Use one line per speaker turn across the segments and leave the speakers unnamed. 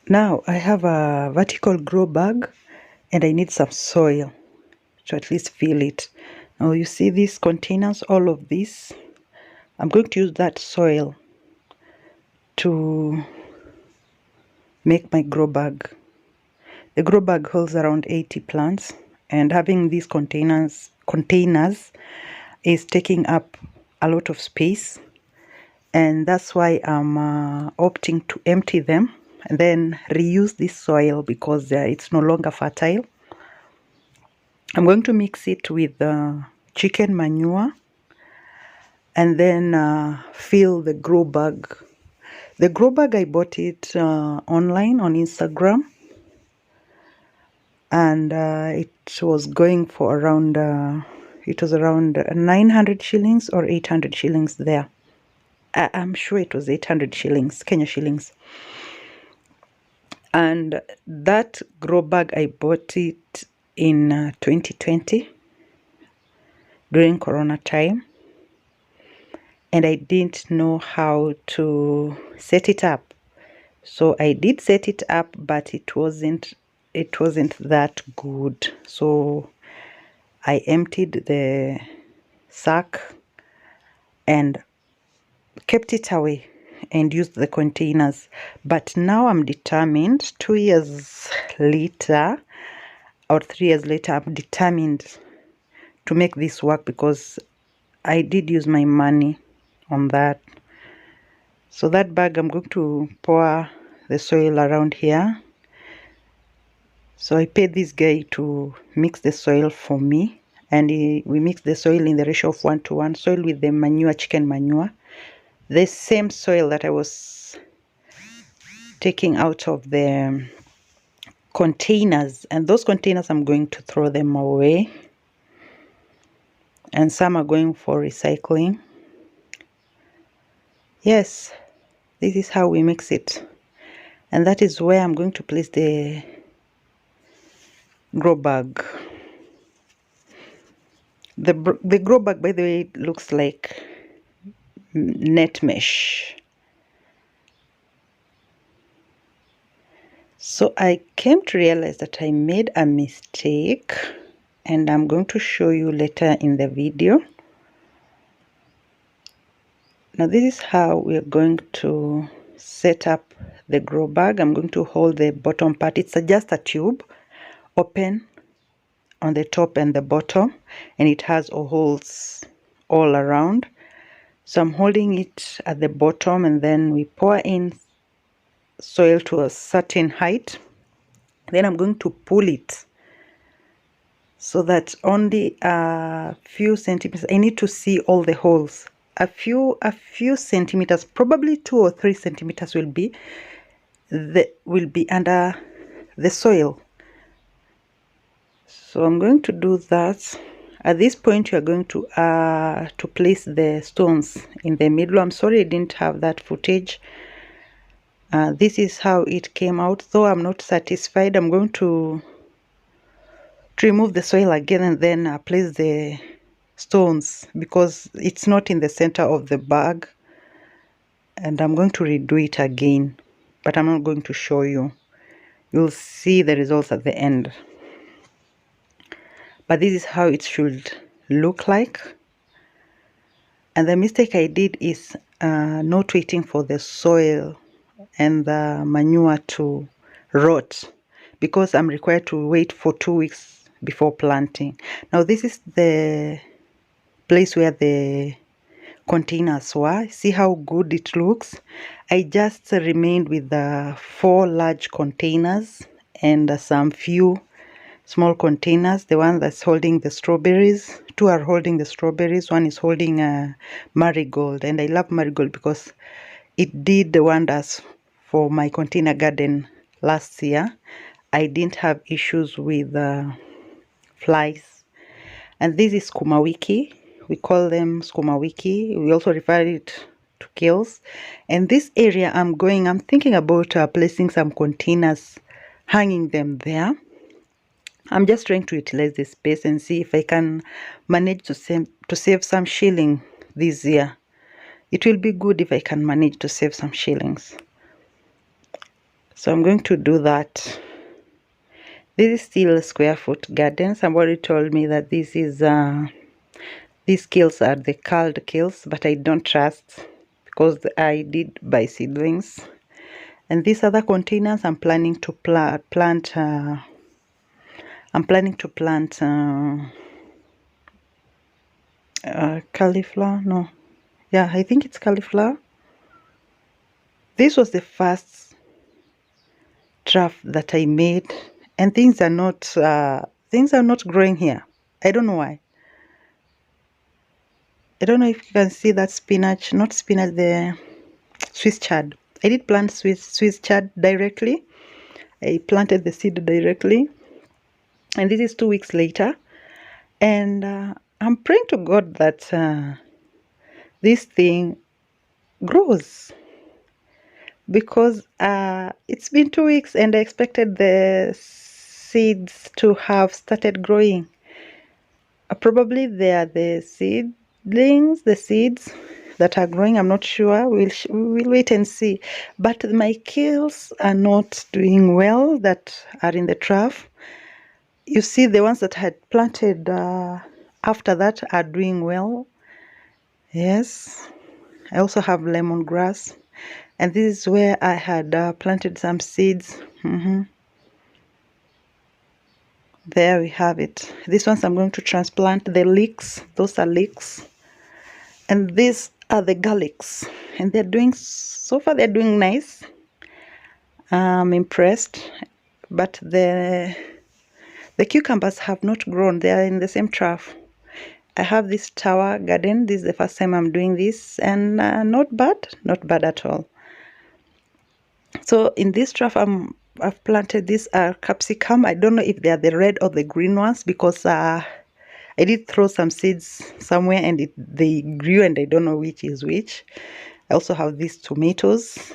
Now I have a vertical grow bag and I need some soil to at least fill it. Now you see these containers, all of this. I'm going to use that soil to make my grow bag. The grow bag holds around 80 plants, and having these containers is taking up a lot of space, and that's why I'm opting to empty them and then reuse this soil because it's no longer fertile. I'm going to mix it with chicken manure and then fill the grow bag. The grow bag, I bought it online on Instagram, and it was going for around it was around 900 shillings or 800 shillings there. I'm sure it was 800 shillings, Kenya shillings. And that grow bag, I bought it in 2020 during Corona time, and I didn't know how to set it up. So I did set it up, but it wasn't that good. So I emptied the sack and kept it away and used the containers. But now I'm determined, 2 years later or 3 years later, I'm determined to make this work because I did use my money on that. So that bag, I'm going to pour the soil around here. So I paid this guy to mix the soil for me, and we mix the soil in the ratio of 1:1, soil with the manure, chicken manure, the same soil that I was taking out of the containers. And those containers, I'm going to throw them away, and some are going for recycling. Yes, this is how we mix it, and that is where I'm going to place the grow bag. The grow bag, by the way, looks like net mesh. So I came to realize that I made a mistake, and I'm going to show you later in the video. Now this is how we're going to set up the grow bag. I'm going to hold the bottom part. It's just a tube, open on the top and the bottom, and it has holes all around. So I'm holding it at the bottom, and then we pour in soil to a certain height. Then I'm going to pull it so that only a few centimeters, I need to see all the holes. A few centimeters, probably 2 or 3 centimeters will be under the soil. So I'm going to do that. At this point, you are going to place the stones in the middle. I'm sorry I didn't have that footage. This is how it came out. Though I'm not satisfied, I'm going to remove the soil again and then place the stones because it's not in the center of the bag, and I'm going to redo it again, but I'm not going to show you. You'll see the results at the end. But this is how it should look like. And the mistake I did is not waiting for the soil and the manure to rot, because I'm required to wait for 2 weeks before planting. Now this is the place where the containers were. See how good it looks. I just remained with the 4 large containers and some few small containers. The one that's holding the strawberries, 2 are holding the strawberries, 1 is holding a marigold. And I love marigold because it did wonders for my container garden last year. I didn't have issues with flies. And this is skuma wiki. We call them skuma wiki. We also refer it to kills. And this area I'm thinking about placing some containers, hanging them there. I'm just trying to utilize this space and see if I can manage to save some shilling this year. It will be good if I can manage to save some shillings. So I'm going to do that. This is still a square foot garden. Somebody told me that this is these kills are the culled kills, but I don't trust because I did buy seedlings. And these other containers I'm planning to plant cauliflower. No, yeah, I think it's cauliflower. This was the first draft that I made, and things are not growing here. I don't know why. I don't know if you can see that spinach, not spinach, the Swiss chard. I did plant Swiss chard directly. I planted the seed directly, and this is 2 weeks later, and I'm praying to God that this thing grows, because it's been 2 weeks and I expected the seeds to have started growing. Probably they are the seedlings, the seeds that are growing. I'm not sure. We'll wait and see. But my kales are not doing well, that are in the trough. You see, the ones that I had planted after that are doing well. Yes. I also have lemongrass. And this is where I had planted some seeds. There we have it. These ones I'm going to transplant. The leeks, those are leeks. And these are the garlics. And they're doing, so far they're doing nice. I'm impressed. But the cucumbers have not grown. They are in the same trough. I have this tower garden. This is the first time I'm doing this. And not bad at all. So in this trough, I've planted this capsicum. I don't know if they are the red or the green ones, because I did throw some seeds somewhere and they grew, and I don't know which is which. I also have these tomatoes,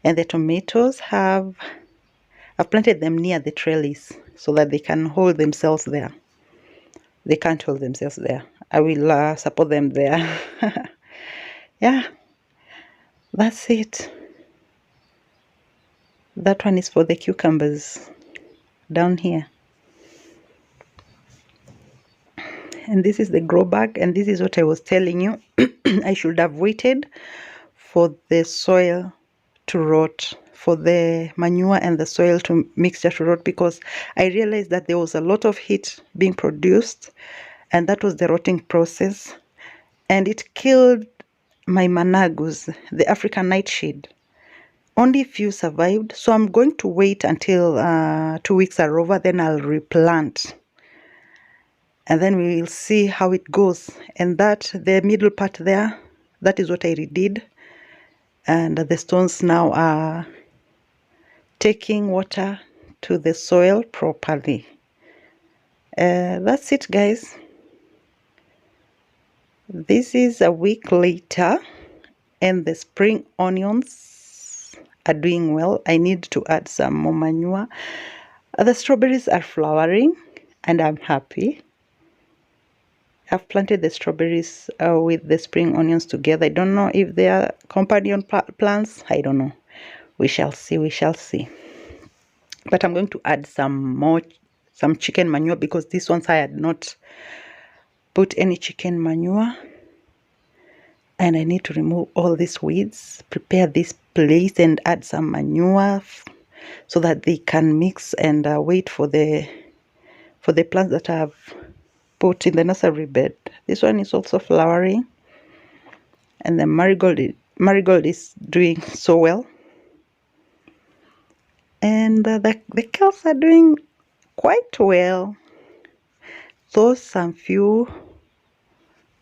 and the tomatoes I've planted them near the trellis so that they can hold themselves there. They can't hold themselves there. I will support them there. Yeah, that's it. That one is for the cucumbers down here. And this is the grow bag, and this is what I was telling you. I should have waited for the soil to rot, for the manure and the soil to mixture to rot, because I realized that there was a lot of heat being produced, and that was the rotting process, and it killed my managus, the African nightshade. Only few survived, so I'm going to wait until 2 weeks are over, then I'll replant. And then we will see how it goes. And that, the middle part there, that is what I redid. And the stones now are taking water to the soil properly. That's it, guys. This is a week later, and the spring onions are doing well. I need to add some more manure. The strawberries are flowering, and I'm happy. I've planted the strawberries with the spring onions together. I don't know if they are companion plants. I don't know. We shall see. We shall see. But I'm going to add some chicken manure, because these ones I had not put any chicken manure. And I need to remove all these weeds, prepare this place, and add some manure so that they can mix, and wait for the plants that I've put in the nursery bed. This one is also flowering, and the marigold is doing so well, and the kales are doing quite well, though some few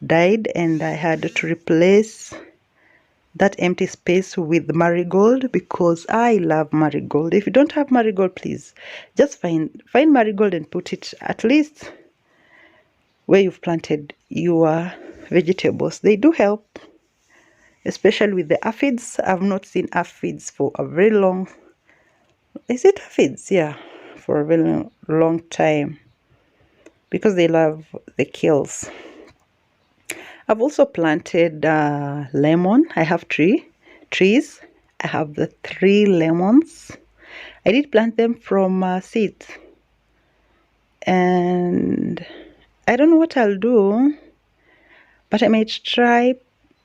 died, and I had to replace that empty space with marigold, because I love marigold. If you don't have marigold, please just find marigold and put it at least where you've planted your vegetables. They do help, especially with the aphids. I've not seen aphids for a very long, is it aphids? Yeah, for a very long time, because they love the kills. I've also planted lemon. I have trees. I have the 3 lemons. I did plant them from seeds, and I don't know what I'll do, but I might try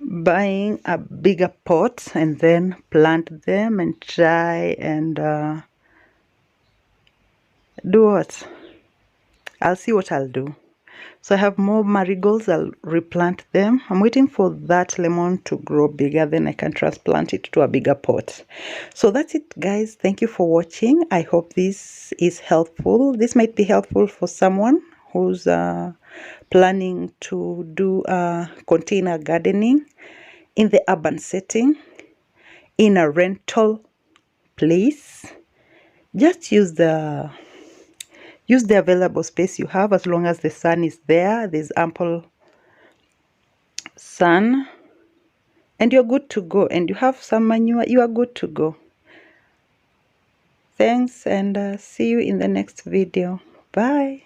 buying a bigger pot and then plant them and try and do what? I'll see what I'll do. So I have more marigolds. I'll replant them. I'm waiting for that lemon to grow bigger, then I can transplant it to a bigger pot. So that's it, guys. Thank you for watching. I hope this is helpful. This might be helpful for someone who's planning to do container gardening in the urban setting, in a rental place. Just use the available space you have, as long as the sun is there. There's ample sun and you're good to go, and you have some manure, you are good to go. Thanks, and see you in the next video. Bye.